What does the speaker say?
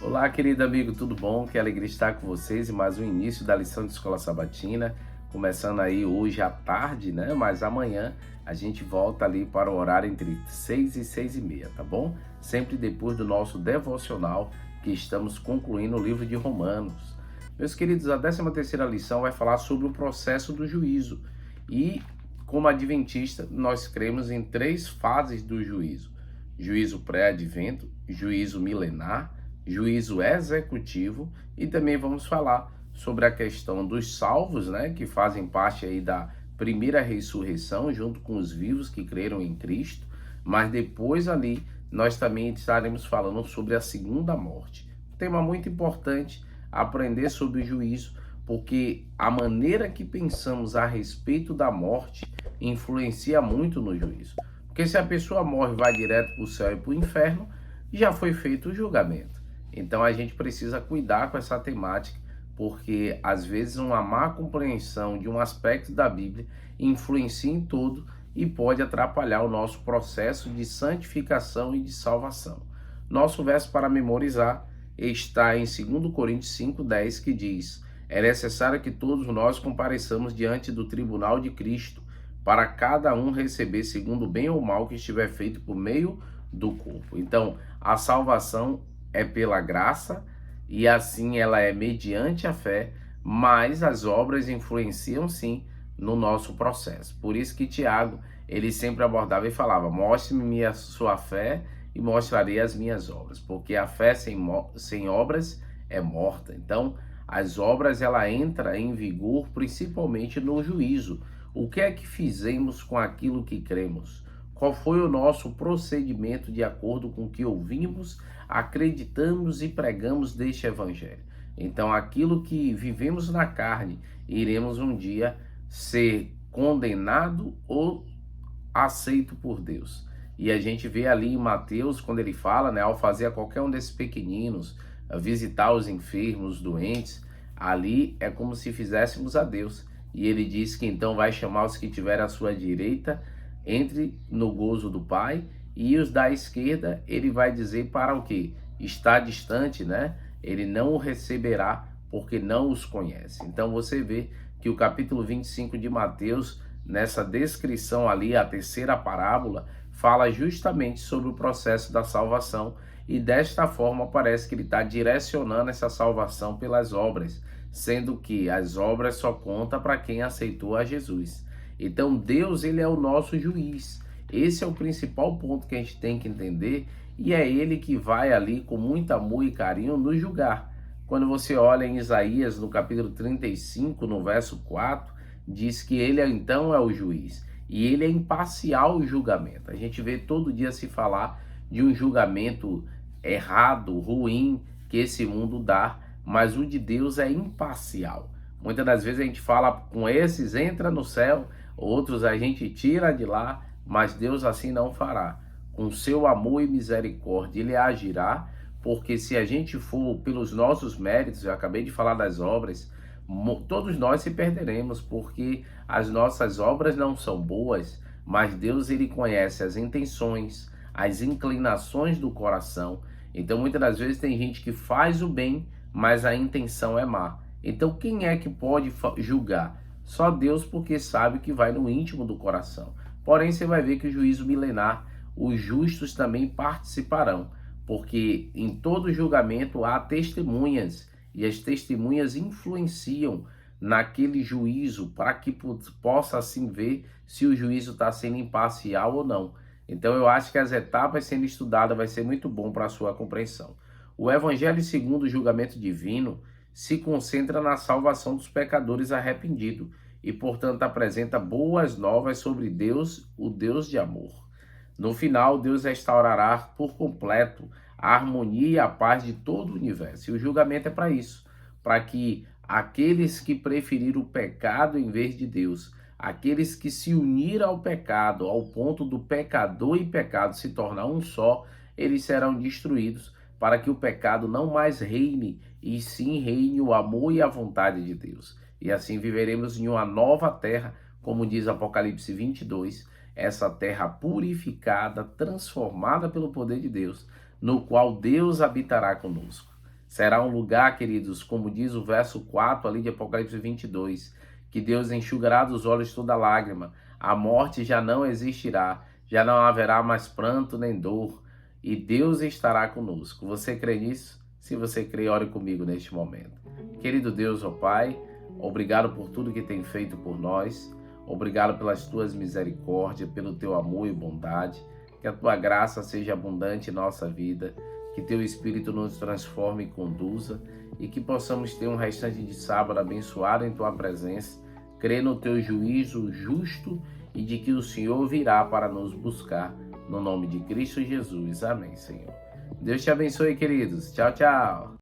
Olá, querido amigo, tudo bom? Que alegria estar com vocês em mais um início da lição de Escola Sabatina, começando aí hoje à tarde, né? Mas amanhã a gente volta ali para o horário entre 6 e 6:30, tá bom? Sempre depois do nosso devocional que estamos concluindo o livro de Romanos. Meus queridos, a 13ª lição vai falar sobre o processo do juízo. E, como adventista, nós cremos em 3 fases do juízo: juízo pré-advento, juízo milenar, juízo executivo, e também vamos falar sobre a questão dos salvos, né, que fazem parte aí da primeira ressurreição, junto com os vivos que creram em Cristo, mas depois ali nós também estaremos falando sobre a segunda morte. Tema muito importante, aprender sobre o juízo, porque a maneira que pensamos a respeito da morte influencia muito no juízo. Porque se a pessoa morre e vai direto para o céu e para o inferno, já foi feito o julgamento. Então a gente precisa cuidar com essa temática, porque às vezes uma má compreensão de um aspecto da Bíblia influencia em tudo e pode atrapalhar o nosso processo de santificação e de salvação. Nosso verso para memorizar está em 2 Coríntios 5:10, que diz: é necessário que todos nós compareçamos diante do tribunal de Cristo, para cada um receber segundo o bem ou mal que estiver feito por meio do corpo. Então, a salvação é pela graça, e assim ela é mediante a fé, mas as obras influenciam sim no nosso processo. Por isso que Tiago, ele sempre abordava e falava: mostre-me a sua fé e mostrarei as minhas obras, porque a fé sem obras é morta. Então, as obras ela entra em vigor principalmente no juízo. O que é que fizemos com aquilo que cremos? Qual foi o nosso procedimento de acordo com o que ouvimos, acreditamos e pregamos deste evangelho? Então, aquilo que vivemos na carne, iremos um dia ser condenado ou aceito por Deus. E a gente vê ali em Mateus, quando ele fala, né, ao fazer a qualquer um desses pequeninos, visitar os enfermos, os doentes, ali é como se fizéssemos a Deus. E ele diz que então vai chamar os que tiverem à sua direita, entre no gozo do Pai, e os da esquerda ele vai dizer para o que? Está distante, né? Ele não o receberá, porque não os conhece. Então você vê que o capítulo 25 de Mateus, nessa descrição ali, a terceira parábola, fala justamente sobre o processo da salvação, e desta forma parece que ele está direcionando essa salvação pelas obras, sendo que as obras só contam para quem aceitou a Jesus. Então Deus, ele é o nosso juiz. Esse é o principal ponto que a gente tem que entender, e é ele que vai ali com muito amor e carinho nos julgar. Quando você olha em Isaías, no capítulo 35, no verso 4, diz que ele então é o juiz, e ele é imparcial o julgamento. A gente vê todo dia se falar de um julgamento errado, ruim, que esse mundo dá, mas o de Deus é imparcial. Muitas das vezes a gente fala com esses, entra no céu, outros a gente tira de lá, mas Deus assim não fará. Com seu amor e misericórdia ele agirá, porque se a gente for pelos nossos méritos, eu acabei de falar das obras, todos nós se perderemos, porque as nossas obras não são boas, mas Deus, ele conhece as intenções, as inclinações do coração. Então muitas das vezes tem gente que faz o bem, mas a intenção é má. Então quem é que pode julgar? Só Deus, porque sabe que vai no íntimo do coração. Porém, você vai ver que o juízo milenar, os justos também participarão, porque em todo julgamento há testemunhas, e as testemunhas influenciam naquele juízo, para que possa assim ver se o juízo está sendo imparcial ou não. Então eu acho que as etapas sendo estudadas vai ser muito bom para a sua compreensão. O Evangelho segundo o julgamento divino se concentra na salvação dos pecadores arrependidos e, portanto, apresenta boas novas sobre Deus, o Deus de amor. No final, Deus restaurará por completo a harmonia e a paz de todo o universo. E o julgamento é para isso, para que aqueles que preferiram o pecado em vez de Deus, aqueles que se uniram ao pecado, ao ponto do pecador e pecado se tornar um só, eles serão destruídos, para que o pecado não mais reine, e sim reine o amor e a vontade de Deus. E assim viveremos em uma nova terra, como diz Apocalipse 22, essa terra purificada, transformada pelo poder de Deus, no qual Deus habitará conosco. Será um lugar, queridos, como diz o verso 4 ali de Apocalipse 22, que Deus enxugará dos olhos toda lágrima, a morte já não existirá, já não haverá mais pranto nem dor, e Deus estará conosco. Você crê nisso? Se você crê, ore comigo neste momento. Querido Deus, ó Pai, obrigado por tudo que tem feito por nós, obrigado pelas tuas misericórdias, pelo teu amor e bondade, que a tua graça seja abundante em nossa vida, que teu Espírito nos transforme e conduza, e que possamos ter um restante de sábado abençoado em tua presença, crer no teu juízo justo e de que o Senhor virá para nos buscar, no nome de Cristo Jesus. Amém, Senhor. Deus te abençoe, queridos. Tchau, tchau.